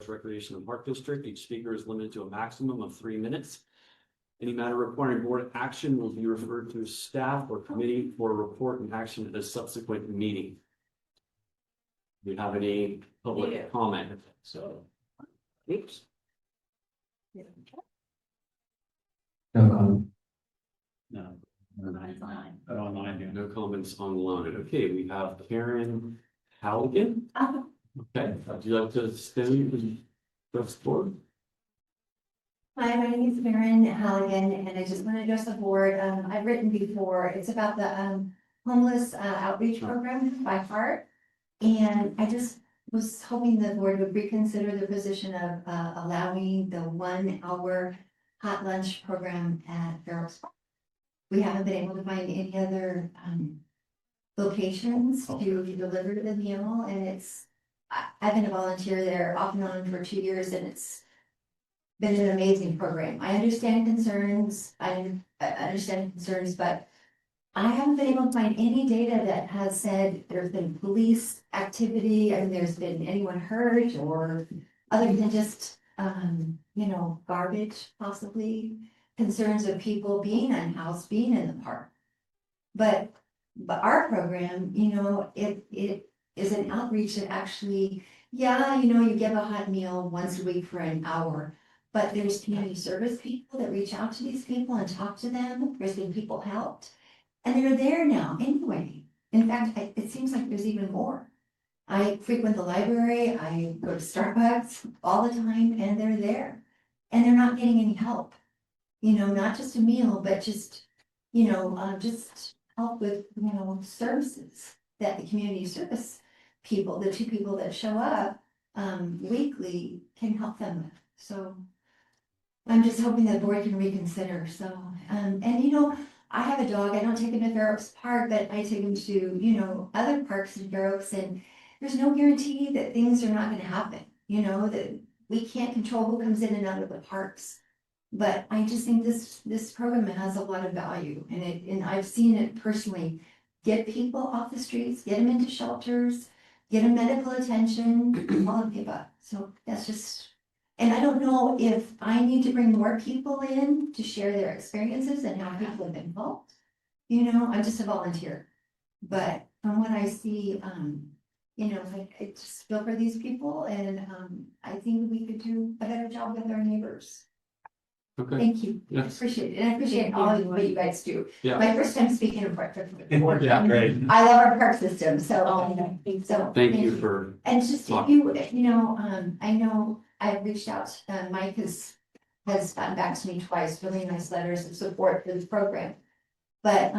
Recreation and Park District. Each speaker is limited to a maximum of 3 minutes. Any matter requiring board action will be referred to staff or committee for a report and action at a subsequent meeting. Do you have any public comment? So, oops. No. No comments on loan. Okay, we have Karen Halligan. Okay, would you like to stand and address the board? Hi, my name is Karen Halligan, and I just want to address the board. I've written before. It's about the homeless outreach program by Heart. And I just was hoping the board would reconsider the position of allowing the 1 hour hot lunch program at Fair Oaks Park. We haven't been able to find any other locations to deliver the meal, and I've been a volunteer there off and on for 2 years, and it's been an amazing program. I understand concerns, but I haven't been able to find any data that has said there's been police activity and there's been anyone hurt or other than just, garbage, possibly concerns of people being unhoused, being in the park. But our program, it is an outreach that actually, you give a hot meal once a week for an hour, but there's community service people that reach out to these people and talk to them. There's been people helped. And they're there now anyway. In fact, it seems like there's even more. I frequent the library, I go to Starbucks all the time, and they're there. And they're not getting any help. Not just a meal, but just help with, services that the community service people, the 2 people that show up weekly can help them with. So I'm just hoping the board can reconsider. So, I have a dog. I don't take him to Fair Oaks Park, but I take him to, other parks in Fair Oaks, and there's no guarantee that things are not going to happen, that we can't control who comes in and out of the parks. But I just think this program has a lot of value, and I've seen it personally get people off the streets, get them into shelters, get them medical attention, all of the above. So that's just. And I don't know if I need to bring more people in to share their experiences and how people have been involved. I'm just a volunteer. But from what I see, I just feel for these people, and I think we could do a better job with our neighbors. Okay. Thank you. Yes. I appreciate it. And I appreciate all of what you guys do. Yeah. My first time speaking in front of the board. Yeah, great. I love our park system, so. Thank you for. And just if you, I know I've reached out, Mike has gotten back to me twice, really nice letters of support for this program. But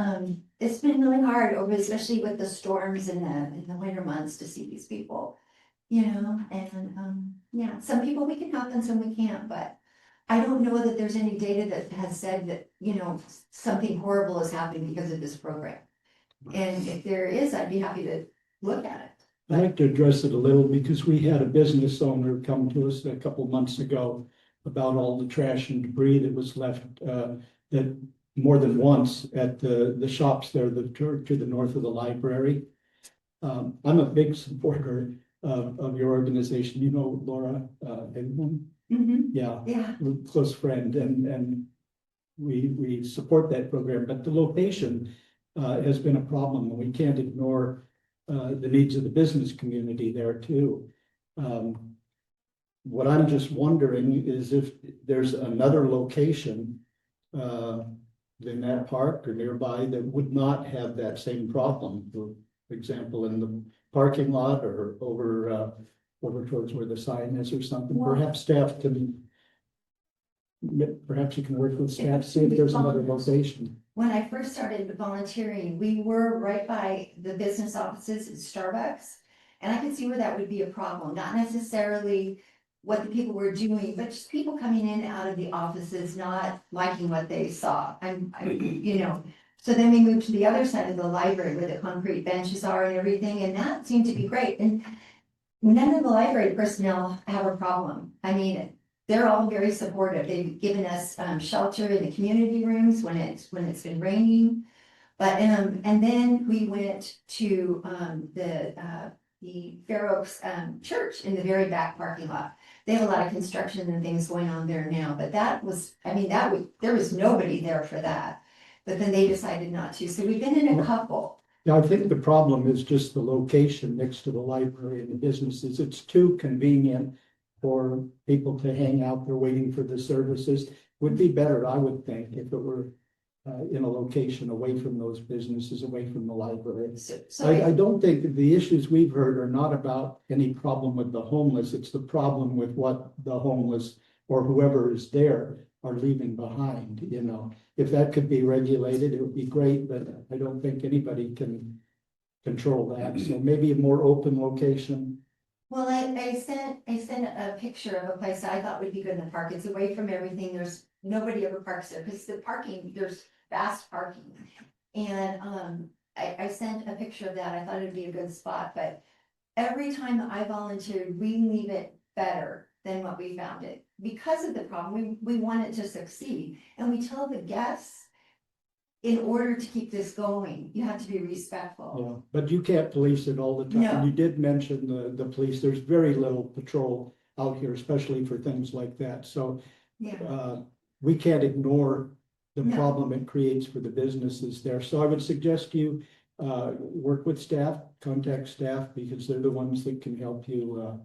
it's been really hard especially with the storms in the winter months to see these people, and some people we can help and some we can't, but I don't know that there's any data that has said that, something horrible has happened because of this program. And if there is, I'd be happy to look at it. I'd like to address it a little because we had a business owner come to us a couple months ago about all the trash and debris that was left, that more than once at the shops there to the north of the library. I'm a big supporter of your organization. Laura Engman? Yeah, we're a close friend, and we support that program, but the location has been a problem, and we can't ignore the needs of the business community there too. What I'm just wondering is if there's another location in that park or nearby that would not have that same problem. For example, in the parking lot or over towards where the sign is or something. Well, perhaps you can work with staff, see if there's another location. When I first started volunteering, we were right by the business offices at Starbucks. And I could see where that would be a problem, not necessarily what the people were doing, but just people coming in and out of the offices, not liking what they saw. So then we moved to the other side of the library where the concrete benches are and everything, and that seemed to be great. And none of the library personnel have a problem. I mean, they're all very supportive. They've given us shelter in the community rooms when it's been raining. But and then we went to the Fair Oaks church in the very back parking lot. They have a lot of construction and things going on there now, but that was, I mean, there was nobody there for that. But then they decided not to, so we've been in a couple. Yeah, I think the problem is just the location next to the library and the businesses. It's too convenient for people to hang out there waiting for the services. Would be better, I would think, if it were in a location away from those businesses, away from the library. I don't think the issues we've heard are not about any problem with the homeless. It's the problem with what the homeless or whoever is there are leaving behind, you know. If that could be regulated, it would be great, but I don't think anybody can control that. So maybe a more open location. Well, I sent a picture of a place that I thought would be good in the park. It's away from everything. There's nobody ever parks there because the parking, there's fast parking. And I sent a picture of that. I thought it'd be a good spot, but every time that I volunteered, we leave it better than what we found it. Because of the problem, we want it to succeed. And we tell the guests, in order to keep this going, you have to be respectful. Yeah, but you can't police it all the time. No. You did mention the police. There's very little patrol out here, especially for things like that. So Yeah, we can't ignore the No. problem it creates for the businesses there. So I would suggest you work with staff, contact staff, because they're the ones that can help you,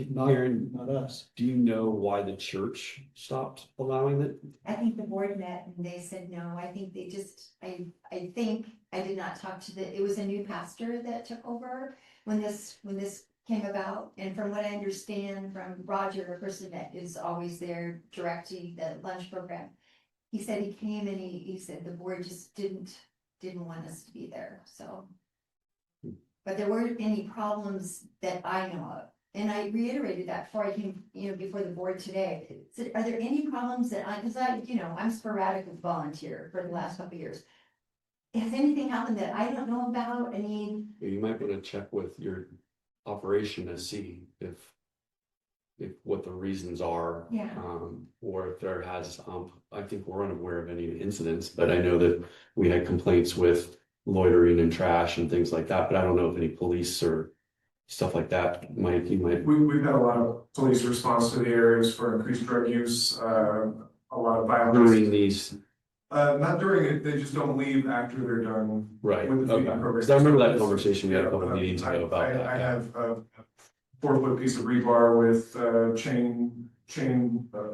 not us. Do you know why the church stopped allowing it? I think the board met and they said no. I think they just, I think, I did not talk to it was a new pastor that took over when this came about. And from what I understand from Roger, a person that is always there directing the lunch program, he said he came and he said the board just didn't want us to be there, so. But there weren't any problems that I know of. And I reiterated that before I came, before the board today. Said, are there any problems that because I'm sporadic with volunteer for the last couple of years. Has anything happened that I don't know about? I mean, You might want to check with your operation to see if what the reasons are. Yeah. Or if there has, I think we're unaware of any incidents, but I know that we had complaints with loitering and trash and things like that, but I don't know if any police or stuff like that you might. We've had a lot of police response to the areas for increased drug use, a lot of During violence. these, Not during it, they just don't leave after they're done. right, with the okay, feeding program. because I remember that conversation, we had a couple Yeah, meetings ago about I that. have a 4-foot piece of rebar with chain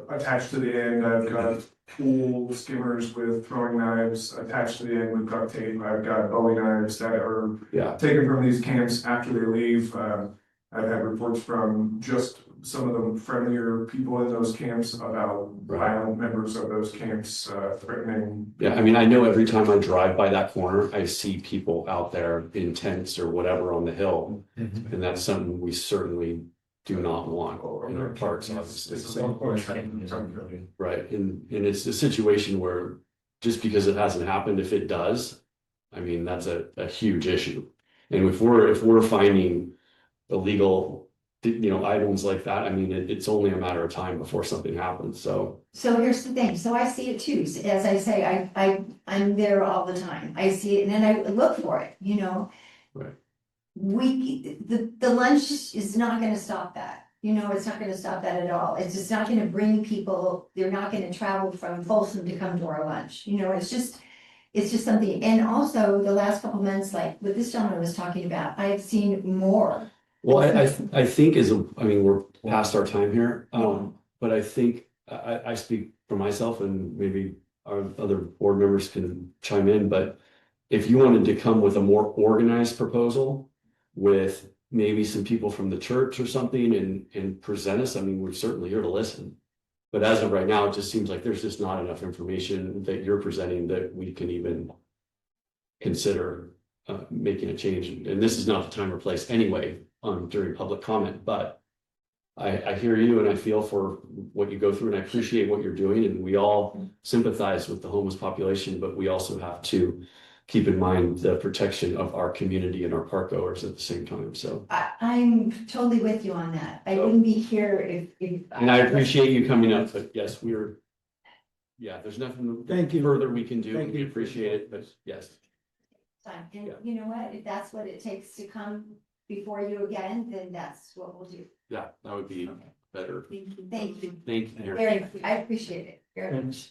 attached to the end. I've got pool skimmers with throwing knives attached to the end with duct tape. I've got bowie knives that are Yeah, taken from these camps after they leave. I've had reports from just some of the friendlier people in those camps about violent members of those camps threatening. yeah, I mean, I know every time I drive by that corner, I see people out there in tents or whatever on the hill. And that's something we certainly do not want in our parks, obviously. So, right, and it's a situation where just because it hasn't happened, if it does, I mean, that's a huge issue. And if we're finding illegal, items like that, I mean, it's only a matter of time before something happens, so. so here's the thing, so I see it too, So as I say, I'm there all the time, I see it, and then I look for it, Right. The lunch is not gonna stop that, it's not gonna stop that at all, it's just not gonna bring people, they're not gonna travel from Folsom to come to our lunch, it's just something, and also the last couple months, like what this gentleman was talking about, I've seen more. Well, I think we're past our time here, but I think I speak for myself and maybe our other board members can chime in, but if you wanted to come with a more organized proposal with maybe some people from the church or something and present us, I mean, we're certainly here to listen. But as of right now, it just seems like there's just not enough information that you're presenting that we can even consider making a change. And this is not the time or place anyway during public comment, but I hear you and I feel for what you go through and I appreciate what you're doing, and we all sympathize with the homeless population, but we also have to keep in mind the protection of our community and our park goers at the same time, so. I'm totally with you on that, I wouldn't be here if. And I appreciate you coming up, but yes, there's nothing Thank you. further we can do, Thank we you. appreciate it, but yes. Time. And Yeah. you know what, if that's what it takes to come before you again, then that's what we'll do. Yeah, that would be better. Thank you Thank you. very much. I appreciate it very much.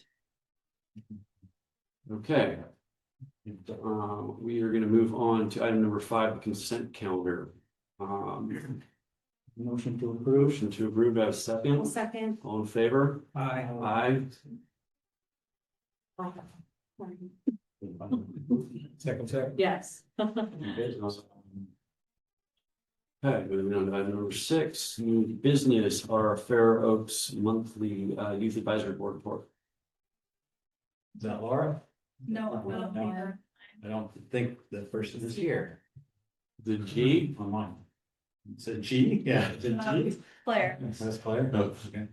Okay. We are gonna move on to item number 5, the consent calendar. Motion to approve. Motion to approve, I have a second. Second. All in favor? Aye. Aye. Second. Yes. Okay, moving on to item number 6, new business, our Fair Oaks monthly youth advisory board report. Is that Laura? No. I don't think the person is here. The G, Online. It's a G? Yeah. It's a G? Claire. That's Claire? Oh. Okay.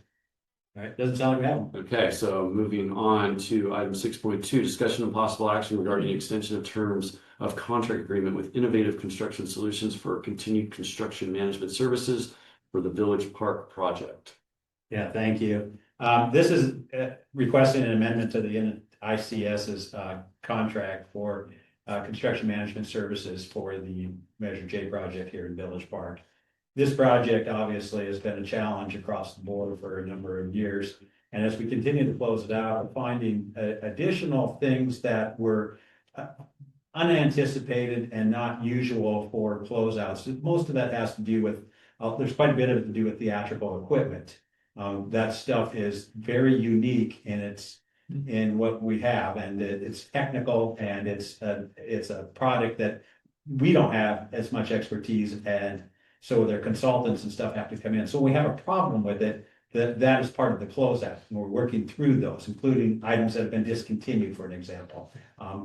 All right, doesn't sound like we have one. okay, so moving on to item 6.2, discussion and possible action regarding extension of terms of contract agreement with Innovative Construction Solutions for continued construction management services for the Village Park project. Yeah, thank you. This is requesting an amendment to the ICS's contract for construction management services for the Measure J project here in Village Park. This project obviously has been a challenge across the board for a number of years. And as we continue to close it out, we're finding additional things that were unanticipated and not usual for closeouts. Most of that has to do with, there's quite a bit of it to do with theatrical equipment. That stuff is very unique in what we have, and it's technical, and it's a product that we don't have as much expertise, and so their consultants and stuff have to come in. So we have a problem with it. That is part of the closeout. And we're working through those, including items that have been discontinued, for an example.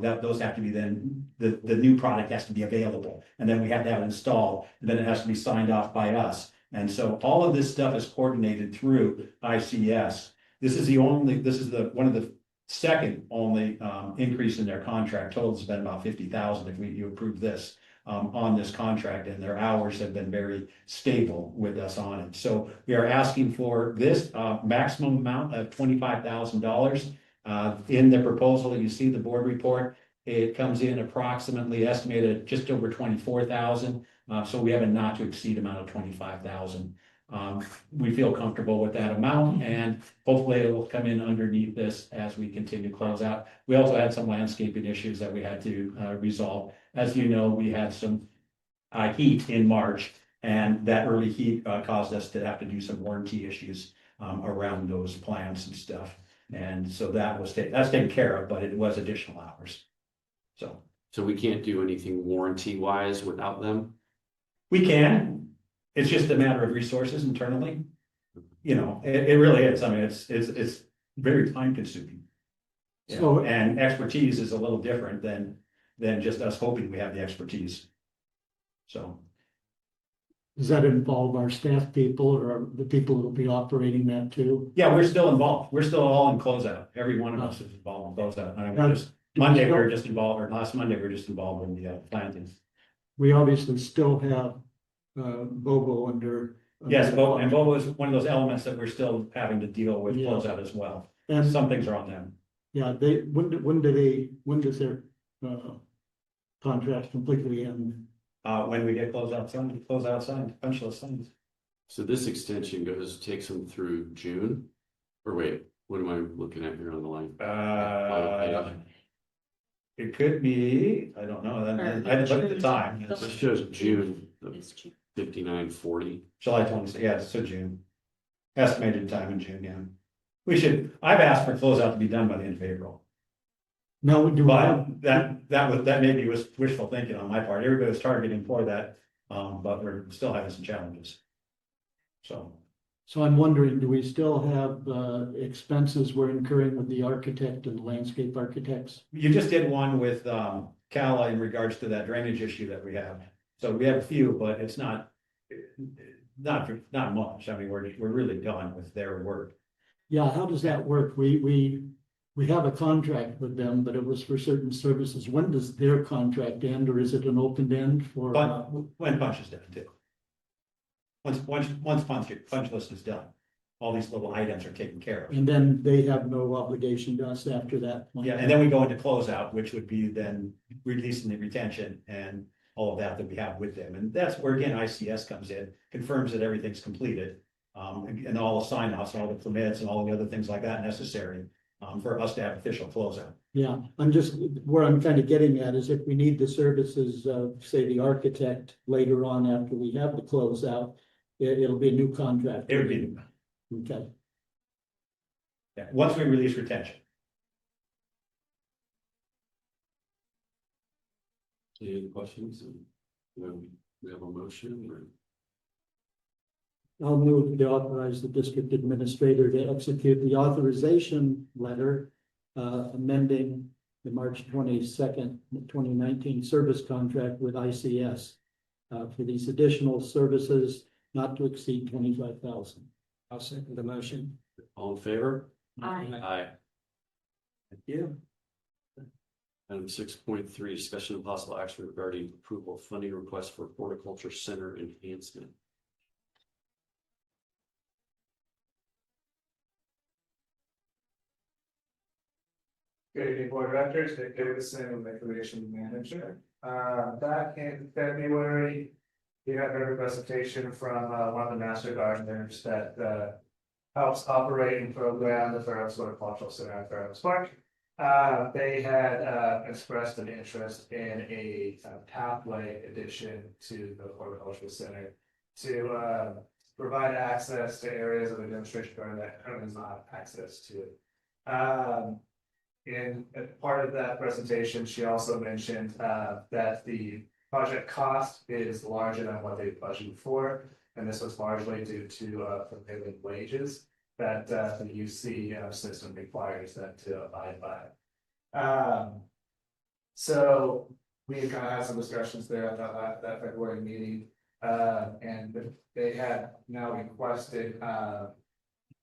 Those have to be then, the new product has to be available, and then we have to have it installed, and then it has to be signed off by us. And so all of this stuff is coordinated through ICS. This is one of the second only increase in their contract. Total has been about 50,000 if you approve this on this contract, and their hours have been very stable with us on it. So we are asking for this maximum amount of $25,000 in the proposal. You see the board report. It comes in approximately estimated just over 24,000. So we have a not to exceed amount of 25,000. We feel comfortable with that amount, and hopefully it will come in underneath this as we continue to close out. We also had some landscaping issues that we had to resolve. As you know, we had some heat in March, and that early heat caused us to have to do some warranty issues around those plants and stuff. And so that's taken care of, but it was additional hours. So we can't do anything warranty wise without them? We can, it's just a matter of resources internally. You know, it really is. I mean, it's very time consuming. So- And expertise is a little different than just us hoping we have the expertise. So, Does that involve our staff people or the people who will be operating that too? yeah, we're still involved. We're still all in closeout. Every one of us is involved in closeout. And we're just, Monday, we were just involved, or last Monday, we were just involved in the plantings. We obviously still have Bobo under. Yes, and Volvo is one of those elements that we're still having to deal with Yeah. closeout as well. And Some things are on them. yeah, when does their contract completely end? When we get closeout signed, punch list signed. So this extension takes them through June? Or wait, what am I looking at here on the line? It could be, I don't know, I didn't look at the time. This shows June of It's June. 5940. July 26th, yeah, so June. Estimated time in June, yeah. I've asked for closeout to be done by the end of April. Now, do I, But that maybe was wishful thinking on my part. Everybody was targeting for that, but we're still having some challenges. so I'm wondering, do we still have expenses we're incurring with the architect and landscape architects? You just did one with Cala in regards to that drainage issue that we have. So we have a few, but it's not much. I mean, we're really done with their work. Yeah, how does that work? We have a contract with them, but it was for certain services. When does their contract end, or is it an open end for? But when punch is done too. Once punch list is done, all these little items are taken care of. And then they have no obligation to us after that point? Yeah, and then we go into closeout, which would be then releasing the retention and all of that we have with them. And that's where, again, ICS comes in, confirms that everything's completed. And all the sign offs, all the permits and all the other things like that necessary, for us to have official closeout. Yeah, where I'm kind of getting at is if we need the services of, say, the architect later on after we have the closeout, it'll be a new contract. It would be, Okay. yeah, once we release retention. Any other questions? We have a motion or? I'll move to authorize the district administrator to execute the authorization letter amending the March 22nd, 2019 service contract with ICS for these additional services not to exceed 25,000. I'll second the motion. All in favor? Aye. Aye. Thank you. Item 6.3, discussion of possible action regarding approval of funding request for horticulture center enhancement. Good evening, board directors, Nick Davidson, with Recreation Manager. Back in February, we had a presentation from one of the master gardeners that helps operate and program the Fair Oaks Horticultural Center at Fair Oaks Park. They had expressed an interest in a pathway addition to the horticultural center to provide access to areas of the demonstration garden that currently does not have access to. In part of that presentation, she also mentioned that the project cost is larger than what they budgeted for, and this was largely due to prevailing wages that the UC system requires them to abide by. So we kind of had some discussions there at that February meeting, and they had now requested a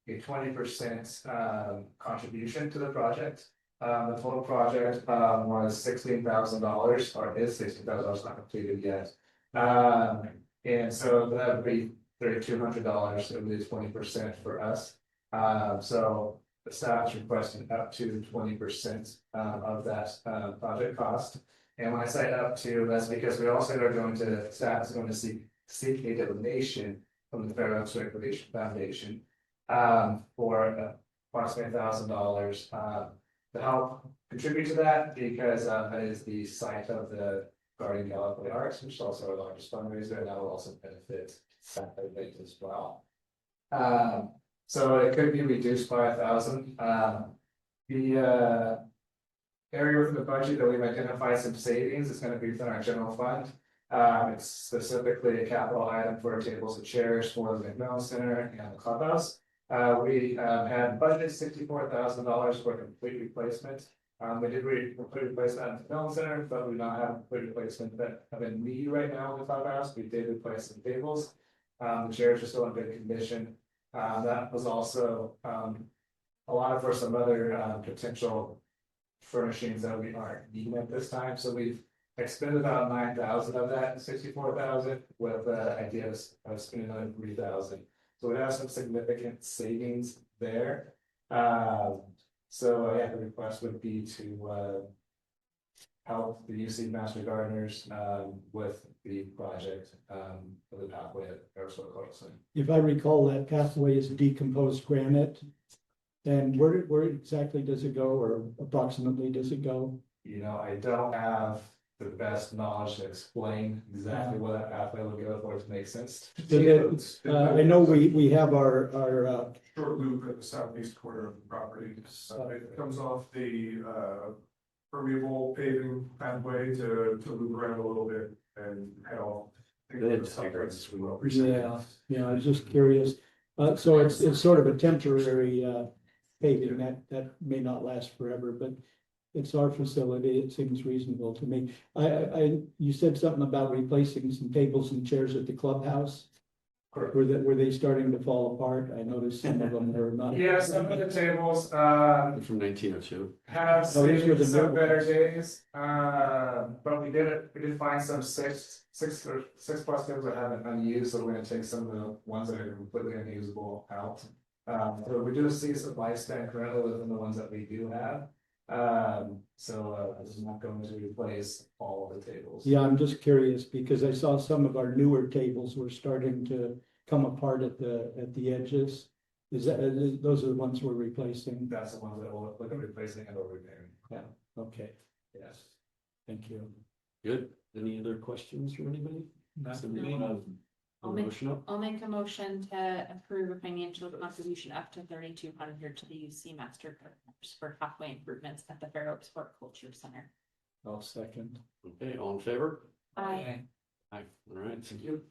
20% contribution to the project. The total project was $16,000, or is $16,000, not completed yet. And so that would be $3,200, it would be 20% for us. So the staff is requesting up to 20% of that project cost. And when I say up to, that's because we also are going to, staff is going to seek a donation from the Fair Oaks Recreation Foundation for approximately $1,000 to help contribute to that, because that is the site of the Guardian Gallifrey Arts, which is also our largest fundraiser, and that will also benefit that event as well. So it could be reduced by 1,000. The area within the budget that we've identified some savings is going to be within our general fund. It's specifically a capital item for tables and chairs for the McMillan Center and the clubhouse. We had budgeted $64,000 for complete replacement. We did complete replacement at the McMillan Center, but we do not have complete replacement that have been needed right now in the clubhouse. We did replace some tables. The chairs are still in good condition. That was also a lot for some other potential furnishings that we aren't needing at this time. So we've expended about 9,000 of that 64,000, with ideas of spending another 3,000. So we have some significant savings there. So yeah, the request would be to help the UC Master Gardeners with the project for the pathway at Fair Oaks Horticultural Center. If I recall, that pathway is decomposed granite. And where exactly does it go, or approximately does it go? You know, I don't have the best knowledge to explain exactly what that pathway will go for it to make sense. I know we have our Short loop at the southeast corner of the property. It comes off the permeable paving pathway to loop around a little bit and head off. Yeah, I was just curious. So it's sort of a temporary paving that may not last forever, but it's our facility. It seems reasonable to me. You said something about replacing some tables and chairs at the clubhouse. Correct. Were they starting to fall apart? I noticed some of them were not. Yeah, some of the tables From 1902. have Oh, these were seen the some new better days. But we did find some six plus tables that haven't been used, so we're gonna take some of the ones that are completely unusable out. So we do see some lifespan currently within the ones that we do have. So this is not going to replace all of the tables. Yeah, I'm just curious because I saw some of our newer tables were starting to come apart at the edges. Is that, those are the ones we're replacing? That's the ones that will look at replacing and or repairing. Okay, Yes. thank you. Good. Any other questions from anybody? Somebody No. have a I'll make- motion up? I'll make a motion to approve a financial contribution up to 3,200 to the UC Master Partners for pathway improvements at the Fair Oaks Sport Culture Center. I'll second. Okay, all in favor? Aye. Aye. All right, thank you.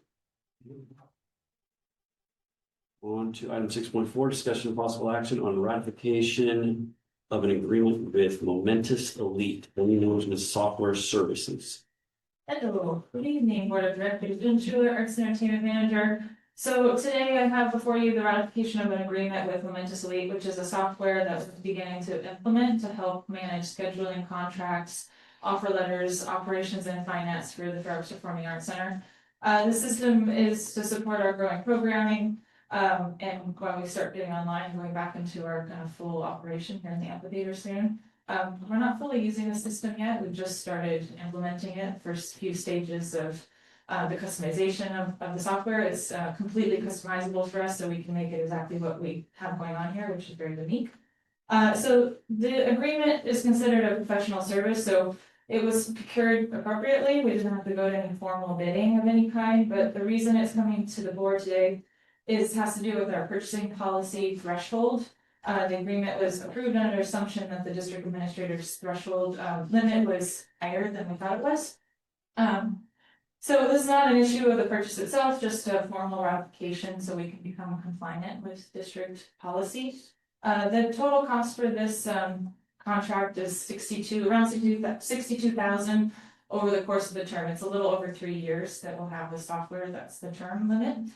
On to item 6.4, discussion of possible action on ratification of an agreement with Momentous Elite, only known as Software Services. Hello, good evening, Board of Directors, Jim Schuler, Arts and Entertainment Manager. So today I have before you the ratification of an agreement with Momentous Elite, which is a software that we're beginning to implement to help manage scheduling contracts, offer letters, operations and finance for the Fair Oaks Performing Arts Center. The system is to support our growing programming, and while we start getting online, going back into our kind of full operation here in the amphitheater soon. We're not fully using the system yet. We've just started implementing it. First few stages of the customization of the software. It's completely customizable for us, so we can make it exactly what we have going on here, which is very unique. So the agreement is considered a professional service, so it was procured appropriately. We didn't have to go to any formal bidding of any kind, but the reason it's coming to the board today has to do with our purchasing policy threshold. The agreement was approved under assumption that the district administrator's threshold limit was higher than we thought it was. So this is not an issue of the purchase itself, just a formal ratification so we can become compliant with district policy. The total cost for this contract is around 62,000 over the course of the term. It's a little over 3 years that we'll have the software. That's the term limit.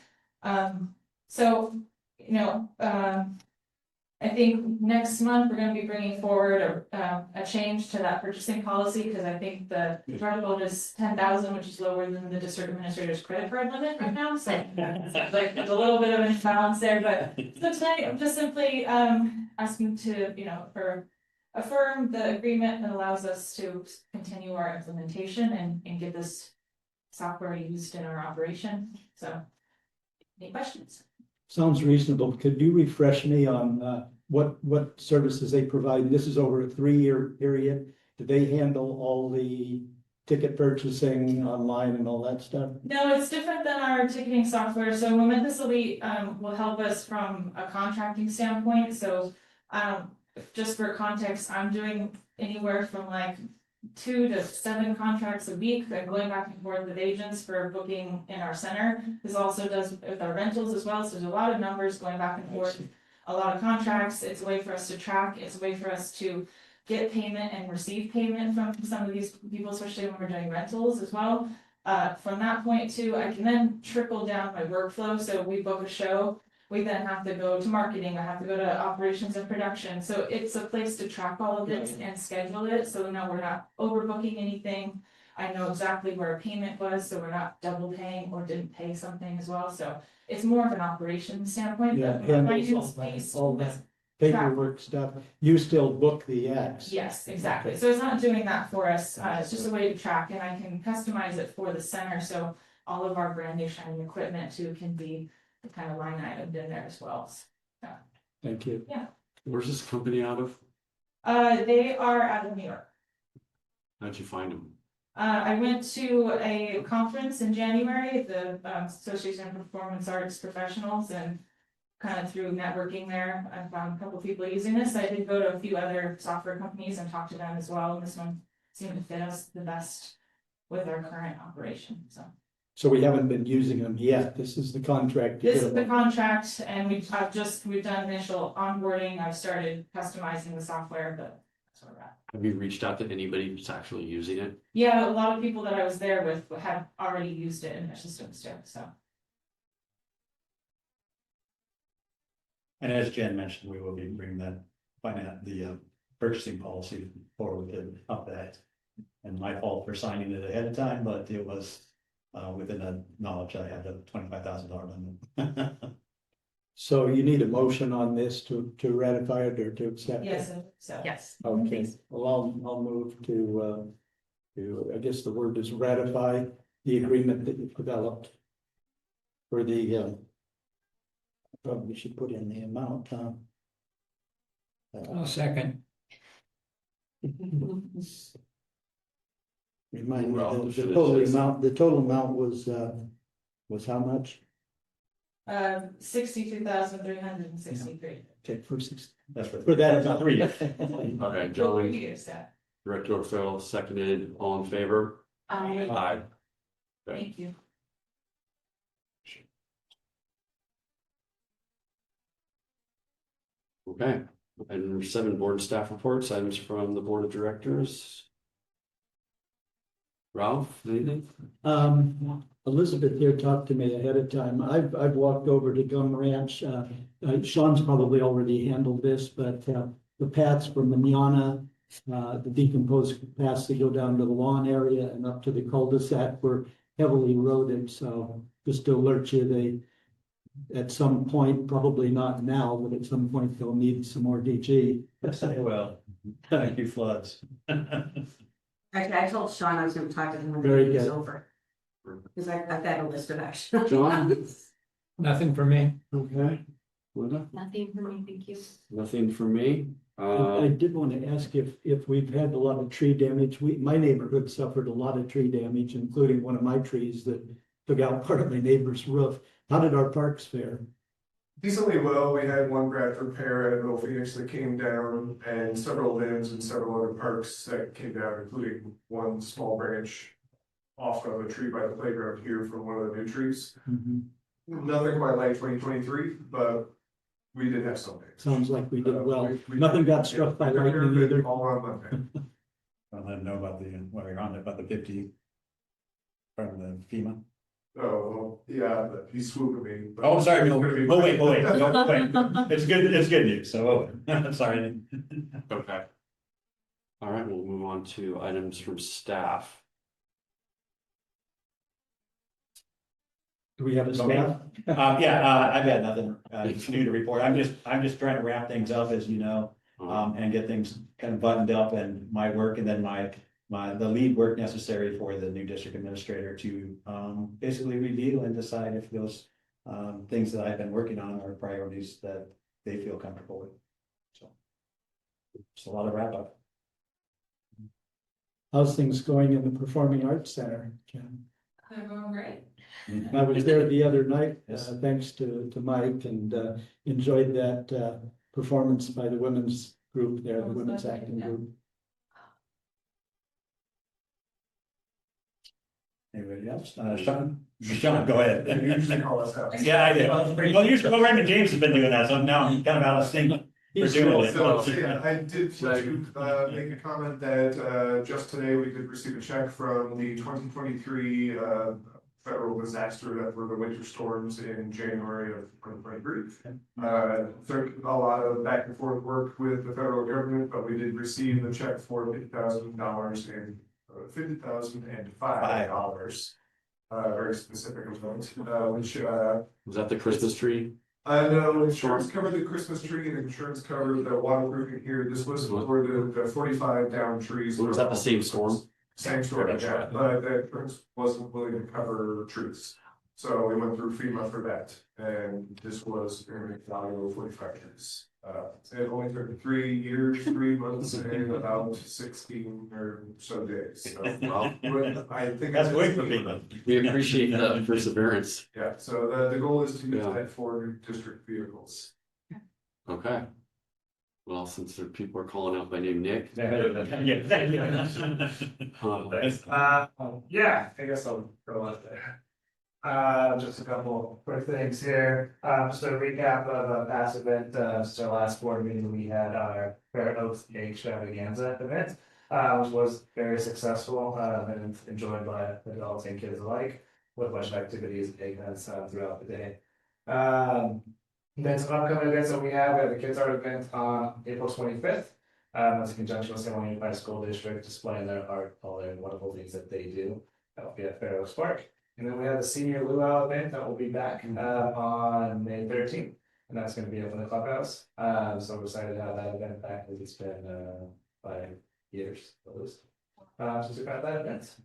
So, you know, I think next month we're gonna be bringing forward a change to that purchasing policy, because I think the threshold is 10,000, which is lower than the district administrator's credit card limit right now, so. Like, there's a little bit of an imbalance there, but so tonight, I'm just simply asking to, you know, affirm the agreement that allows us to continue our implementation and get this software used in our operation, so. Any questions? Sounds reasonable. Could you refresh me on what services they provide? This is over a 3-year period. Do they handle all the ticket purchasing online and all that stuff? No, it's different than our ticketing software. So Momentous Elite will help us from a contracting standpoint. So just for context, I'm doing anywhere from like 2 to 7 contracts a week. I'm going back and forth with agents for booking in our center. This also does with our rentals as well. So there's a lot of numbers going back and forth, a lot of contracts. It's a way for us to track. It's a way for us to get payment and receive payment from some of these people, especially when we're doing rentals as well. From that point too, I can then trickle down my workflow. So we book a show. We then have to go to marketing, I have to go to operations and production, so it's a place to track all of this and schedule it, so now we're not overbooking anything. I know exactly where a payment was, so we're not double paying or didn't pay something as well, so it's more of an operations standpoint. Yeah, but the handles finance piece all is- that paperwork stuff. You still book the acts? Yes, exactly, so it's not doing that for us, it's just a way to track, and I can customize it for the center, so all of our brand new shiny equipment too can be the kind of line item in there as well. Thank you. Where's this company out of? They are out of New York. How'd you find them? I went to a conference in January, the Association of Performance Arts Professionals, and kind of through networking there, I found a couple people using this. I did go to a few other software companies and talk to them as well, and this one seemed to fit us the best with our current operation, so. So we haven't been using them yet. This is the contract. to This get is the them. contract, and we've done initial onboarding, I've started customizing the software, but that's where we're at. Have you reached out to anybody who's actually using it? Yeah, a lot of people that I was there with have already used it in their systems too, so. And as Jen mentioned, we will be bringing the purchasing policy forward to up that. And my fault for signing it ahead of time, but it was within the knowledge I had of $25,000 limit. So you need a motion on this to ratify it or to accept it? Yes, so. Yes. Okay, well, I'll move to, I guess the word is ratify the agreement that you developed for the Probably should put in the amount, huh? second. Remind me, Well, the should it total say- amount, the total amount was how much? 62,363. Okay, for six, That's for that amount. 3 years. Okay, For John, 3 years, yeah. Director O'Farrell, seconded, all in favor? Aye. Aye. Okay. Thank you. Okay, item number 7, board and staff reports, items from the board of directors. Ralph, anything? Elizabeth here talked to me ahead of time. I've walked over to Gum Ranch. Sean's probably already handled this, but the paths from Manana, the decomposed paths that go down to the lawn area and up to the cul-de-sac were heavily eroded. So just to alert you, they, at some point, probably not now, but at some point they'll need some more DG. Yes, they will. Thank you, floods. Actually, I told Sean I was gonna talk to him when the Very meeting was good. over. Cause I've got a list of action. John? Nothing for me. Okay. Linda? Nothing for me, thank you. Nothing for me. I did want to ask if we've had a lot of tree damage. My neighborhood suffered a lot of tree damage, including one of my trees that took out part of my neighbor's roof. How did our parks fare? Decently well, we had one Bradford pear at Middle Phoenix that came down and several limbs and several other parks that came down, including one small branch off of a tree by the playground here from one of the new trees. Nothing quite like 2023, but we did have something. Sounds like we did well. We- Nothing got struck by lightning either. All on Monday. I don't know about the, while we're on it, about the 50 from the FEMA. Oh, well, yeah, but he swooped me. but- Oh, sorry, no, It's gonna be- wait, no, wait. It's good news, so, sorry. Okay. All right, we'll move on to items from staff. Do we have a staff? I've got nothing, new to report. I'm just trying to wrap things up, as you know, and get things kind of buttoned up and my work, and then the lead work necessary for the new district administrator to, basically review and decide if those, things that I've been working on are priorities that they feel comfortable with. So. It's a lot of wrap up. How's things going in the Performing Arts Center, Jen? They're going great. I was there the other night, Yes. thanks to Mike, and enjoyed that performance by the women's group there, the women's acting group. Anybody else? Sean, go ahead. You usually call us out. Yeah, I do. Well, usually, Raymond James has been doing that, so now I'm kind of out of sync for doing it. So, yeah, I did want to make a comment that just today we did receive a check from the 2023 federal disaster that were the winter storms in January of 2023. There a lot of back and forth work with the federal government, but we did receive a check for $50,000 and $50,005. Very specific amount, which Was that the Christmas tree? no, insurance covered the Christmas tree and insurance covered the waterproofing here. This was for the 45 down trees. Was that the same storm? Same story, That's yeah, right. but the insurance wasn't willing to cover trees. So we went through FEMA for that, and this was a value of 45 trees. It only took 3 years, 3 months, and about 16 or so days. So, Well, but I think. That's way for FEMA. we appreciate the perseverance. Yeah, so the goal is to use Yeah. that for district vehicles. Okay. Well, since there people are calling out by name Nick. Yeah, thank you. Yeah, I guess I'll go out there. Just a couple quick things here. Just a recap of a past event, since our last board meeting, we had our Fair Oaks Extravaganza event. Which was very successful, and enjoyed by adults and kids alike, with a bunch of activities and events throughout the day. Then some upcoming events that we have the Kids Art event on April 25th. That's in conjunction with San Juan Unified School District, displaying their art, all their wonderful things that they do. That will be at Fair Oaks Park. And then we have the Senior Luau event that will be back on May 13th. And that's gonna be up in the clubhouse. So we're excited to have that event back, because it's been 5 years at least. Since we've had that event.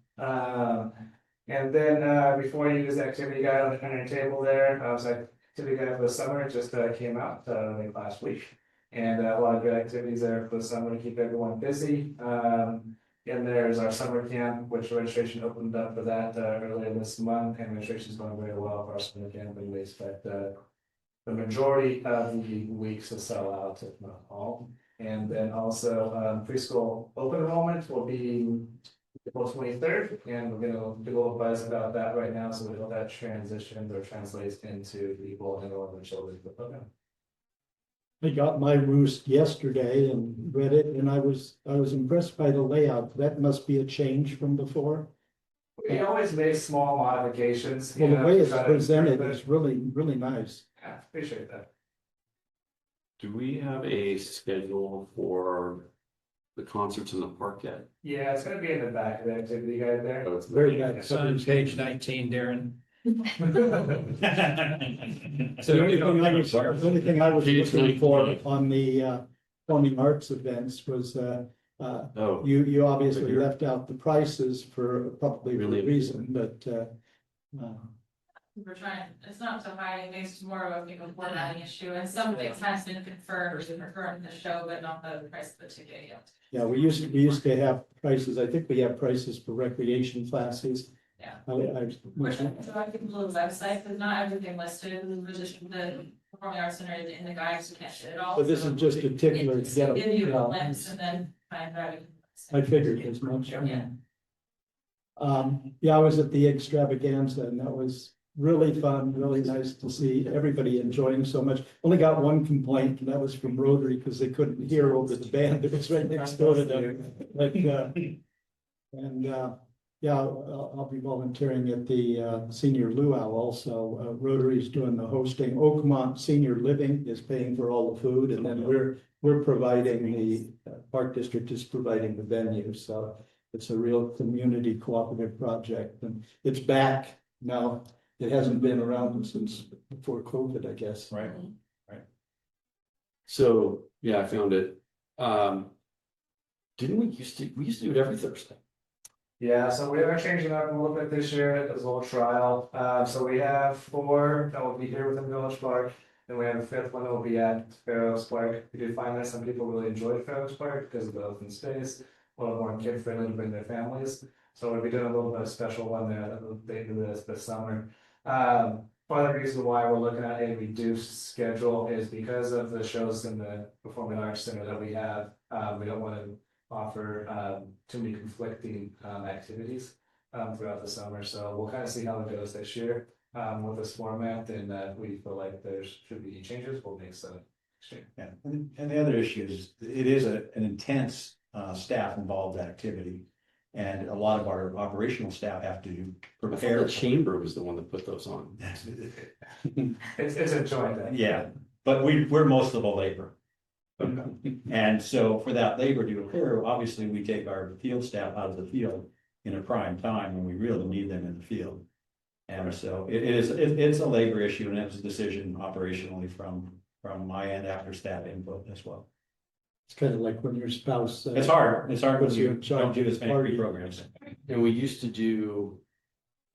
And then before you use the activity guide on the printer table there, so I to be guys for the summer. It just came out like last week. And a lot of good activities there for the summer to keep everyone busy. And there's our summer camp, which registration opened up for that earlier this month, and registration is going very well for our summer camp, and we expect the majority of the weeks to sell out, if not all. And then also preschool open enrollment will be April 23rd, and we're gonna do a little buzz about that right now, so we hope that transitions or translates into people enrolling their children in the program. I got my roost yesterday and read it, and I was impressed by the layout. That must be a change from before. We always make small modifications. Well, the way it's try to presented improve it. is really nice. Yeah, appreciate that. Do we have a schedule for the concerts in the park yet? Yeah, it's gonna be in the back of the activity guide there. Oh, it's Very not. good. It's on page 19, Darren. So the only thing I was looking for on the performing arts events was Oh, you obviously Figure. left out the prices for probably for a Really? reason, but We're trying, it's not so high, it's more of a people formatting issue, and some things has been confirmed in the show, but not the price of the ticket yet. yeah, we used to have prices. I think we have prices for recreation classes. Yeah. I So I can pull the website, but not everything listed, the performing arts center in the guides, you can't fit it all. But this so is just a tickler it's to get give you the them. links and then find out. I figured as much. Yeah. Yeah, I was at the extravaganza and that was really fun, really nice to see everybody enjoying so much. Only got one complaint, and that was from Rotary because they couldn't hear over the band that was right next door to them. Like, yeah, I'll be volunteering at the senior luau also. Rotary's doing the hosting. Oakmont Senior Living is paying for all the food, and then we're providing the Park District is providing the venue. So it's a real community cooperative project, and it's back now. It hasn't been around since before COVID, I guess. Right. so, yeah, I found it. Didn't we used to do it every Thursday? Yeah, so we are changing up a little bit this year as a little trial. So we have 4 that will be here within Village Park. Then we have a 5th one that will be at Fair Park. We did find that some people really enjoyed Fair Park because of the open space, a little more kid friendly to bring their families. So we'll be doing a little bit of special one there that they do this summer. Part of the reason why we're looking at a reduced schedule is because of the shows in the Performing Arts Center that we have. We don't want to offer too many conflicting activities throughout the summer. So we'll kind of see how it goes this year with this format, and we feel like there should be changes. We'll make some. Yeah, and the other issue is, it is an intense staff involved activity. And a lot of our operational staff have to I thought prepare. the chamber was the one that put those on. It's a joint. Yeah, but we're most of the labor. And so for that labor to occur, obviously we take our field staff out of the field in a prime time when we really need them in the field. And so it's a labor issue, and it was a decision operationally from my end after staff input as well. It's kind of like when your spouse. It's hard when puts you in charge don't do of as the many party. programs. And we used to do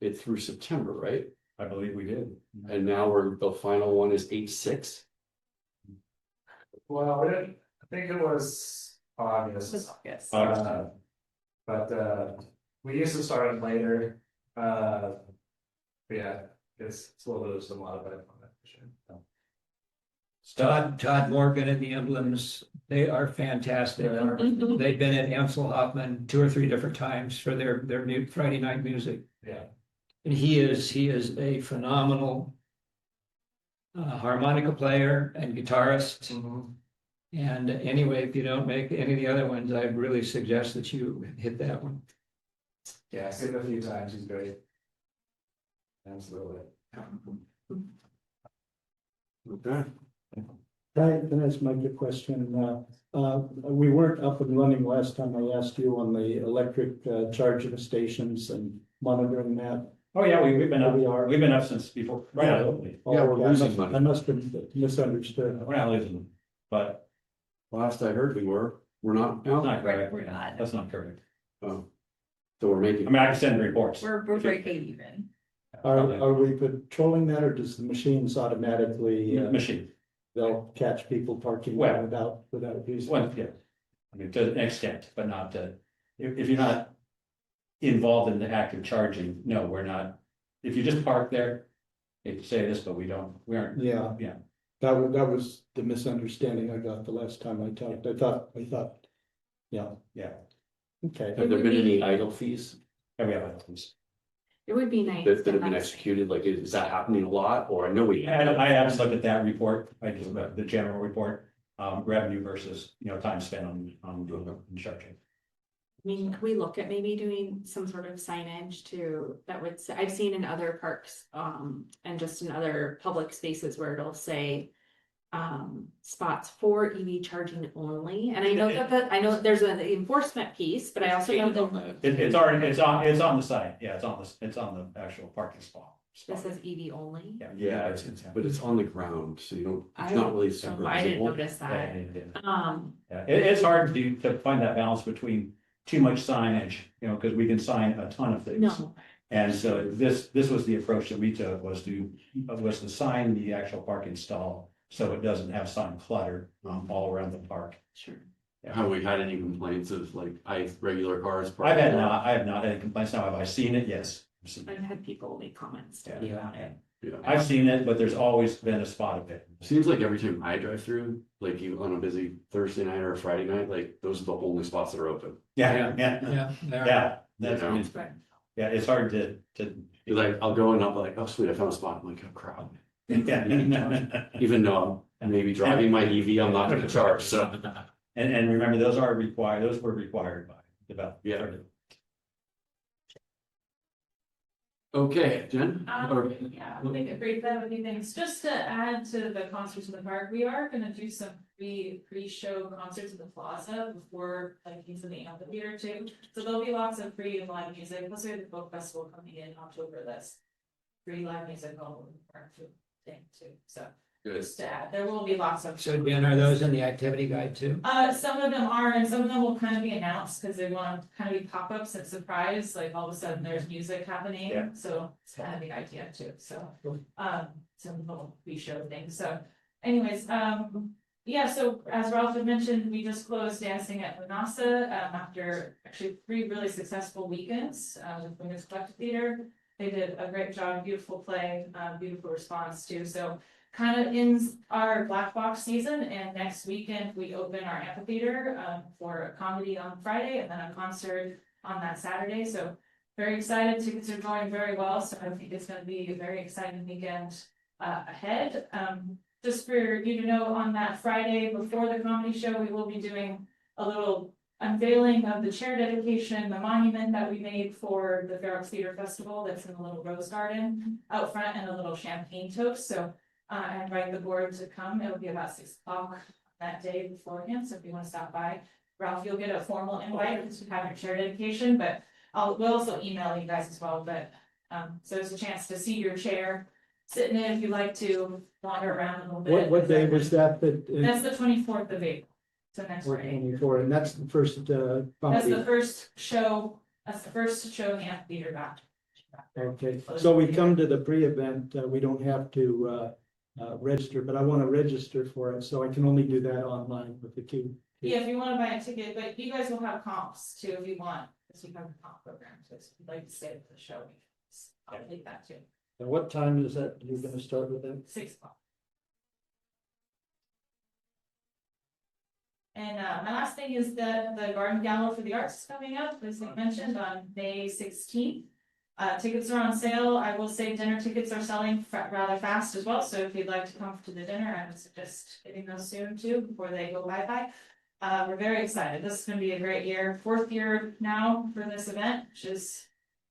it through September, right? I believe we did. And now the final one is 8/6. Well, I think it was August. Yes. But we used to start it later. But yeah, it's a little bit of some modified on that for sure. Todd Morgan and the Emblems, they are fantastic. They've been at Ansel Hoffman 2 or 3 different times for their Friday night music. Yeah. And he is a phenomenal harmonica player and guitarist. And anyway, if you don't make any of the other ones, I really suggest that you hit that one. Yeah, I've seen him a few times. He's great. Absolutely. Okay. Can I ask Mike a question? We weren't up and running last time I asked you on the electric charging stations and monitoring that. Oh, yeah, we've been up, We are. we've been up since before, right out of the Yeah, we're Okay, losing money. I must have misunderstood. We're not losing them, but Last I heard we were, we're not that's now. not correct. We're not. That's not correct. Oh. So we're making. I mean, I can send reports. We're breaking even. Are we patrolling that, or does the machines automatically, Machine, they'll catch people parking Well- without using? well, yeah, I mean, to an extent, but not, if you're not involved in the act of charging, no, we're not. If you just park there, hate to say this, but we aren't, Yeah. Yeah. That was the misunderstanding I got the last time I talked. I thought, yeah, yeah, okay. Have there been any idle fees every other place. It would be nice. that to have been have- executed? Like, is that happening a lot? Or I know we. I haven't looked at that report, I just, the general report, revenue versus, time spent on charging. I mean, can we look at maybe doing some sort of signage to, that would say, I've seen in other parks, and just in other public spaces where it'll say. Spots for EV charging only, and I know I know there's an enforcement piece, but I also know that It's already, it's on the site, yeah, it's on the actual parking spot. this says EV only. Yeah, but it's on the ground, so you don't, I it's not really don't super know, I didn't visible. notice Yeah, that. yeah, yeah. It's hard to find that balance between too much signage, because we can sign a ton of things. No, And so this was the approach that we took, was to sign the actual parking stall, so it doesn't have sign clutter, all around the park. sure. Have we had any complaints of like regular cars? I have not had any complaints. Now, have I seen it? Yes. I've seen it. I've had people make comments to me about it. Yeah. I've seen it, but there's always been a spot of it. Seems like every time I drive through, like you on a busy Thursday night or a Friday night, like those are the only spots that are open. Yeah, Yeah. yeah, that's, You know? Right. yeah, it's hard to. Like I'll go and I'll be like, oh sweet, I found a spot. I'm like, oh crap. Yeah. Even though I'm maybe driving my EV, I'm not gonna charge, so. And remember, those were required by development. Yeah. Okay, Jen? Or- Yeah, I'll make it brief, that would be things, just to add to the concerts in the park, we are gonna do some pre-show concerts in the plaza before, like, into the amphitheater too. So there'll be lots of free and live music, plus we have the folk festival coming in October, that's free live music all over the park too, so. Good. Just to add, there will be lots of. So Jen, are those in the activity guide too? Some of them are, and some of them will kind of be announced, because they want to kind of be pop-ups and surprise, like all of a sudden there's music happening, Yeah. so it's kind of the idea too, so. Some little pre-show things, so anyways, yeah, so as Ralph had mentioned, we just closed Dancing at Manassa, after actually 3 really successful weekends, with Women's Collective Theater. They did a great job, beautiful play, beautiful response too, so kind of ends our black box season, and next weekend we open our amphitheater for a comedy on Friday and then a concert on that Saturday. So very excited, tickets are going very well, so I think it's going to be a very exciting weekend ahead. Just for you to know, on that Friday before the comedy show, we will be doing a little unveiling of the chair dedication, the monument that we made for the Fair Oaks Theater Festival that's in the little rose garden out front, and a little champagne toast. So I invite the board to come. It'll be about 6 o'clock that day beforehand, so if you want to stop by. Ralph, you'll get a formal invite to have your chair dedication, but we'll also email you guys as well, but so there's a chance to see your chair, sit in it if you'd like to, wander around a little bit. What day was that? That's the 24th of April, so next Or Friday. 24, and that's the first, That's comedy. the first show, in the amphitheater back. Okay, so we come to the pre-event, we don't have to, register, but I want to register for it, so I can only do that online with the key. Yeah, if you want to buy a ticket, but you guys will have comps too if you want, because we have a comp program, so if you'd like to stay at the show, I'll take that too, And what time is that, you're gonna start with that? 6 o'clock. And my last thing is that the Garden Gala for the Arts is coming up, as we mentioned, on May 16th. Tickets are on sale. I will say dinner tickets are selling rather fast as well, so if you'd like to come to the dinner, I would suggest getting those soon too, before they go bye-bye. We're very excited. This is gonna be a great year, 4th year now for this event, which is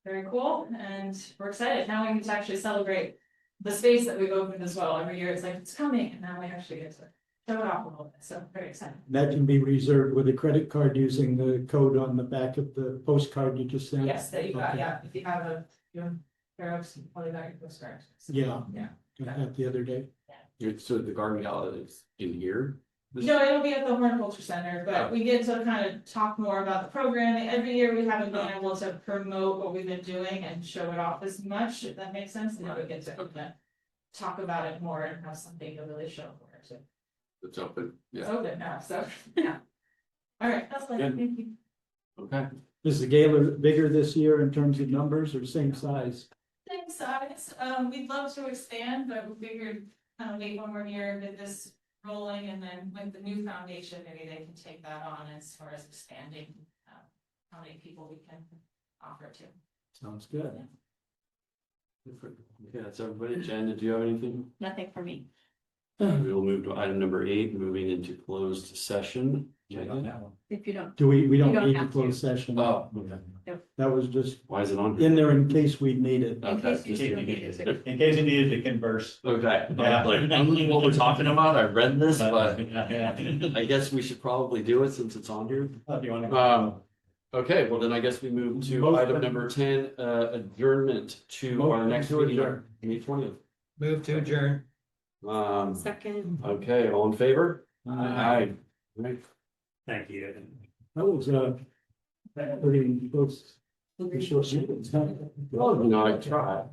very cool, and we're excited. Now we get to actually celebrate the space that we've opened as well. Every year it's like, it's coming, and now we actually get to show it off a little bit, so very excited. That can be reserved with a credit card using the code on the back of the postcard you just sent? Yes, that you got, Okay. yeah, if you have your Fair Oaks, you probably got your postcard. Yeah. Yeah. I had the other day. So the garden gala is in here? No, it'll be at the Horticulture Center, but we get to kind of talk more about the programming. Every year we haven't been able to promote what we've been doing and show it off as much, if that makes sense. Now we get to talk about it more and have something to really show for it. So It's open, it's yeah, open now, so, yeah. All right, that's like, Good. thank you. okay. Is the gala bigger this year in terms of numbers or same size? Same size, we'd love to expand, but we figured kind of wait one more year, get this rolling, and then with the new foundation, maybe they can take that on as far as expanding. How many people we can offer to. Sounds good. Okay, that's everybody. Jen, did you have anything? Nothing for me. We will move to item number 8, moving into closed session. Check on that one. If you don't. We don't don't need a have to. closed session. Oh, okay. That was just Why is it on? here? in there in case we need it. Okay, case you just- In case you needed to converse. Okay, Yeah. like, I don't know what we're talking about. I read this, but Yeah. I guess we should probably do it since it's on here. If you wanna- Okay, well then I guess we move to Motion. item number 10, adjournment to our Motion next to meeting, adjourn. May 20th. Move to adjourn. Second. Okay, all in favor? Aye. Right. Thank you. That was, pretty close. Pretty short. No, I tried.